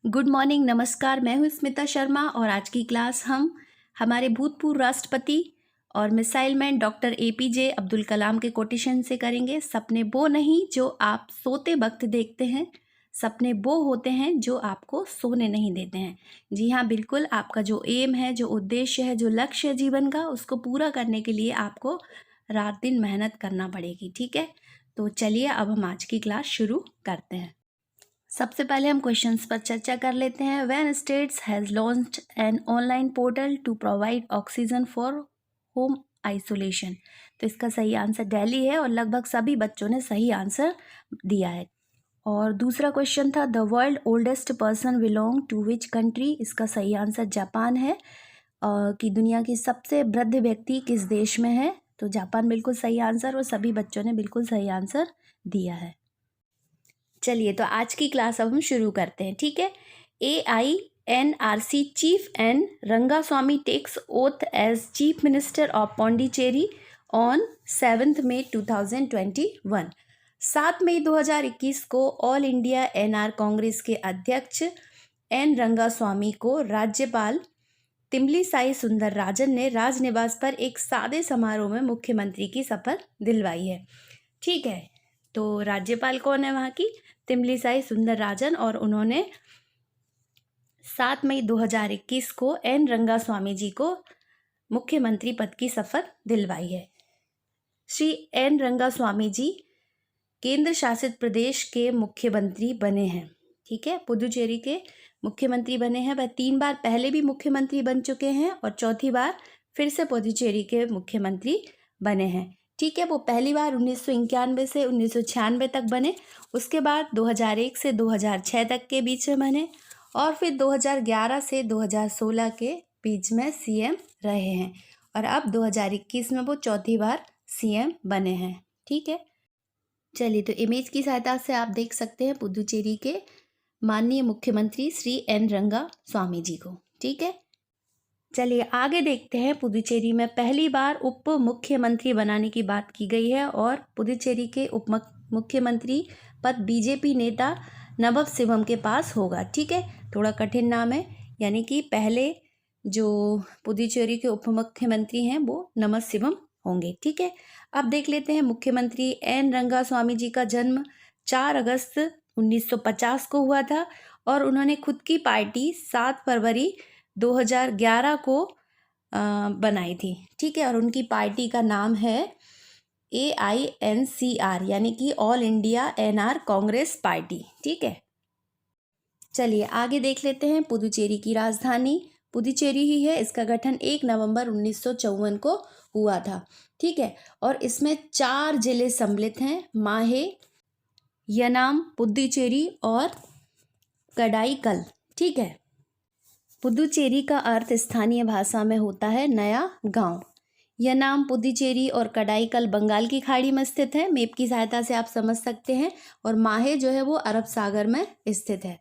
Good morning, नमस्कार। मैं हूँ स्मिता शर्मा और आज की क्लास हम हमारे भूतपूर्व राष्ट्रपति और missile man doctor APJ Abdul Kalam के कोटेशन से करेंगे। सपने वो नहीं जो आप सोते वक्त देखते हैं, सपने वो होते हैं जो आपको सोने नहीं देते हैं। जी हाँ, बिल्कुल। आपका जो एम है, जो उद्देश्य है, जो लक्ष्य है जीवन का, उसको पूरा करने के लिए आपको रात दिन मेहनत करना पड़ेगी। ठीक है, तो चलिए अब हम आज की क्लास शुरू करते हैं। सबसे पहले हम क्वेश्चंस पर चर्चा कर लेते हैं। When states has launched an online portal to provide oxygen for home isolation. तो इसका सही आंसर दिल्ली है और लगभग सभी बच्चों ने सही आंसर दिया है। और दूसरा क्वेश्चन था the world oldest person belong to which country. इसका सही आंसर जापान है। कि दुनिया की सबसे वृद्ध व्यक्ति किस देश में है। तो जापान बिल्कुल सही आंसर और सभी बच्चों ने बिल्कुल सही आंसर दिया है। चलिए, तो आज की क्लास अब हम शुरू करते हैं। ठीक है। AINRC chief N Rangaswamy takes oath as chief minister of Pondicherry on 7 मई 2021। 7 मई 2021 को ऑल इंडिया NR कांग्रेस के अध्यक्ष एन रंगास्वामी को राज्यपाल तमिलिसाई सुंदरराजन ने राजनिवास पर एक सादे समारोह में मुख्यमंत्री की शपथ दिलवाई है। ठीक है, तो राज्यपाल कौन है वहाँ की? तमिलिसाई सुंदरराजन। और उन्होंने 7 मई 2021 को एन रंगास्वामी जी को मुख्यमंत्री पद की शपथ दिलवाई है। श्री एन रंगास्वामी जी केंद्र शासित प्रदेश के मुख्यमंत्री बने हैं। ठीक है, पुदुचेरी के मुख्यमंत्री बने हैं। वह 3 बार पहले भी मुख्यमंत्री बन चुके हैं और चौथी बार फिर से पुदुचेरी के मुख्यमंत्री बने हैं। ठीक है, वो पहली बार 1991 से 1996 तक बने, उसके बाद 2001 से 2006 तक के बीच में बने और फिर 2011 से 2016 के बीच में CM रहे हैं और अब 2021 में वो चौथी बार CM बने हैं। ठीक है, चलिए, तो इमेज की सहायता से आप देख सकते हैं पुदुचेरी के माननीय मुख्यमंत्री श्री एन रंगास्वामी जी को। ठीक है, चलिए आगे देखते हैं। पुदुचेरी में पहली बार उप मुख्यमंत्री बनाने की बात की गई है और पुदुचेरी के उप मुख्यमंत्री पद BJP नेता नवब शिवम के पास होगा। ठीक है, थोड़ा कठिन नाम है, यानी कि पहले जो पुदुचेरी के उप मुख्यमंत्री हैं वो नवब शिवम होंगे। ठीक है, अब देख लेते हैं। मुख्यमंत्री एन रंगास्वामी जी का जन्म 4 अगस्त 1950 को हुआ था और उन्होंने खुद की पार्टी 7 फरवरी 2011 को बनाई थी। ठीक है, और उनकी पार्टी का नाम है AINCR, यानी कि all India NR Congress party. ठीक है, चलिए आगे देख लेते हैं। पुदुचेरी की राजधानी पुदुचेरी ही है। इसका गठन 1 नवंबर 1954 को हुआ था। ठीक है, और इसमें 4 जिले सम्मिलित हैं: माहे, यनाम, पुदुचेरी और कडाईकल। ठीक है, पुदुचेरी का अर्थ स्थानीय भाषा में होता है नया गांव। यह नाम पुदुचेरी और कडाईकल बंगाल की खाड़ी में स्थित है। मैप की सहायता से आप समझ सकते हैं। और माहे जो है वो अरब सागर में स्थित है।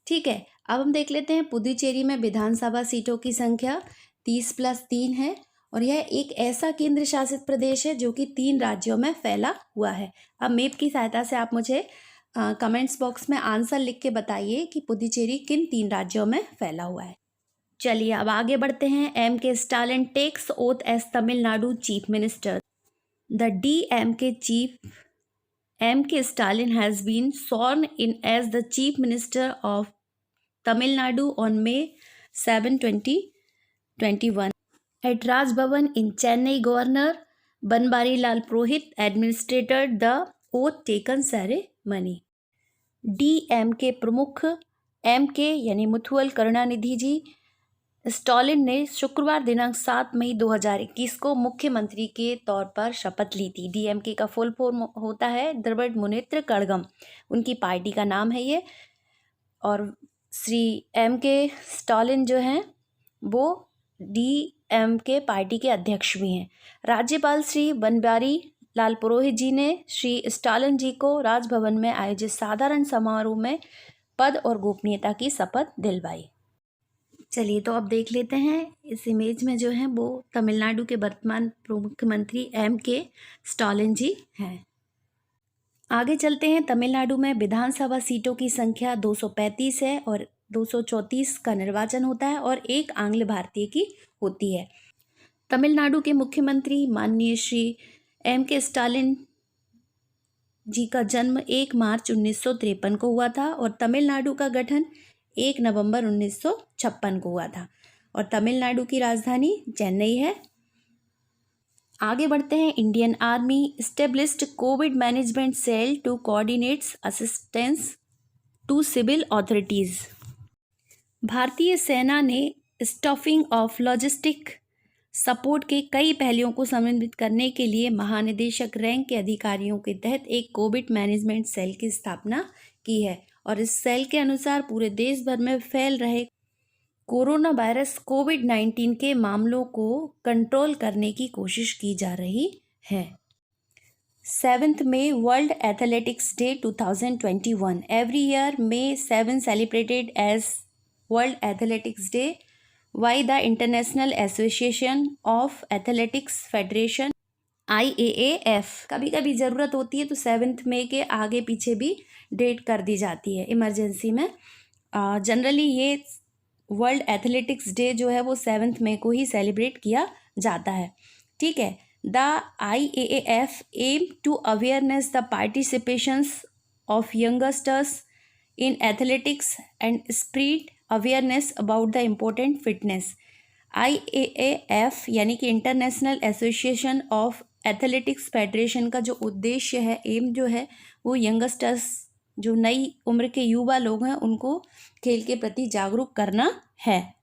ठीक है, अब हम देख लेते हैं। पुदुचेरी में विधानसभा सीटों की संख्या 30+3 है और यह एक ऐसा केंद्र शासित प्रदेश है जो कि 3 राज्यों में फैला हुआ है। अब मैप की सहायता से आप मुझे कमेंट्स बॉक्स में आंसर लिख के बताइए कि पुदुचेरी किन 3 राज्यों में फैला हुआ है। चलिए अब आगे बढ़ते हैं। MK Stalin takes oath as Tamil Nadu chief minister. The DMK chief MK Stalin has been sworn in as the chief minister of Tamil Nadu on May 7, 2021 at Raj Bhavan in Chennai. Governor Banwarilal Purohit administered the oath taken ceremony. DMK प्रमुख MK यानी मुथुअल करुणानिधि जी Stalin ने शुक्रवार दिनांक 7 मई 2021 को मुख्यमंत्री के तौर पर शपथ ली थी। DMK का फुल फॉर्म होता है द्रविड़ मुनेत्र कड़गम, उनकी पार्टी का नाम है ये। और श्री MK स्टालिन जो हैं वो DMK पार्टी के अध्यक्ष भी हैं। राज्यपाल श्री बनवारी लाल पुरोहित जी ने श्री स्टालिन जी को राजभवन में आयोजित साधारण समारोह में पद और गोपनीयता की शपथ दिलवाई। चलिए, तो अब देख लेते हैं। इस इमेज में जो है वो तमिलनाडु के वर्तमान मुख्यमंत्री MK स्टालिन जी हैं। आगे चलते हैं। तमिलनाडु में विधानसभा सीटों की संख्या 235 है और 234 का निर्वाचन होता है और 1 आंग्ल भारतीय की होती है। तमिलनाडु के मुख्यमंत्री माननीय श्री M.K. स्टालिन जी का जन्म 1 मार्च 1953 को हुआ था और तमिलनाडु का गठन 1 नवंबर 1956 को हुआ था और तमिलनाडु की राजधानी चेन्नई है। आगे बढ़ते हैं। Indian army established covid management cell to coordinates assistance to civil authorities. भारतीय सेना ने स्टाफिंग ऑफ लॉजिस्टिक सपोर्ट के कई पहलुओं को समन्वित करने के लिए महानिदेशक रैंक के अधिकारियों के तहत एक कोविड मैनेजमेंट सेल की स्थापना की है और इस सेल के अनुसार पूरे देश भर में फैल रहे कोरोना वायरस कोविड-19 के मामलों को कंट्रोल करने की कोशिश की जा रही है। 7th May World Athletics Day 2021. Every year May 7 celebrated as World Athletics Day by the International Association of Athletics Federation IAAF। कभी कभी ज़रूरत होती है तो 7th May के आगे पीछे भी डेट कर दी जाती है इमरजेंसी में। जनरली ये वर्ल्ड एथलेटिक्स डे जो है वो 7th May को ही सेलिब्रेट किया जाता है। ठीक है। The IAAF aim to awareness the participations of youngsters in athletics and spread awareness about the important fitness. IAAF यानी कि international association of athletics federation का जो उद्देश्य है, एम जो है वो यंगस्टर्स जो नई उम्र के युवा लोग हैं उनको खेल के प्रति जागरूक करना है।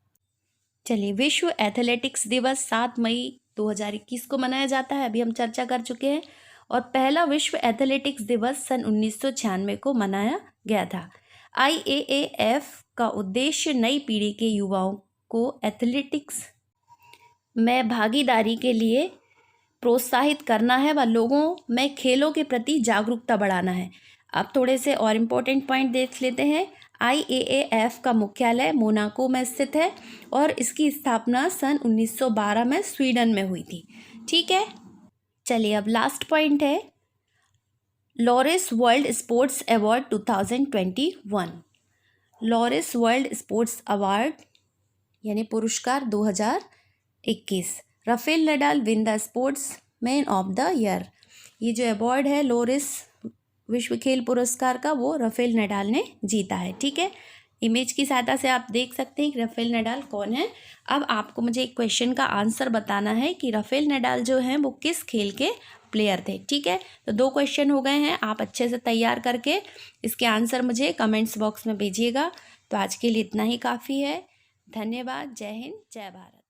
चलिए, विश्व एथलेटिक्स दिवस 7 मई 2021 को मनाया जाता है, अभी हम चर्चा कर चुके हैं। और पहला विश्व एथलेटिक्स दिवस सन 1996 को मनाया गया था। IAAF का उद्देश्य नई पीढ़ी के युवाओं को एथलेटिक्स में भागीदारी के लिए प्रोत्साहित करना है व लोगों में खेलों के प्रति जागरूकता बढ़ाना है। अब थोड़े से और इम्पोर्टेंट पॉइंट देख लेते हैं। IAAF का मुख्यालय मोनाको में स्थित है और इसकी स्थापना सन 1912 में स्वीडन में हुई थी। ठीक है। चलिए, अब लास्ट पॉइंट है Laureus world sports award 2021। Laureus world sports award यानी पुरस्कार 2021। Rafael Nadal win the sports man of the year. ये जो अवार्ड है लॉरेस विश्व खेल पुरस्कार का, वो राफेल नडाल ने जीता है। ठीक है। इमेज की सहायता से आप देख सकते हैं कि राफेल नडाल कौन है। अब आपको मुझे एक क्वेश्चन का आंसर बताना है कि राफेल नडाल जो हैं वो किस खेल के प्लेयर थे। ठीक है। तो 2 क्वेश्चन हो गए हैं, आप अच्छे से तैयार करके इसके आंसर मुझे कमेंट्स बॉक्स में भेजिएगा। तो आज के लिए इतना ही काफ़ी है। धन्यवाद। जय हिंद, जय भारत।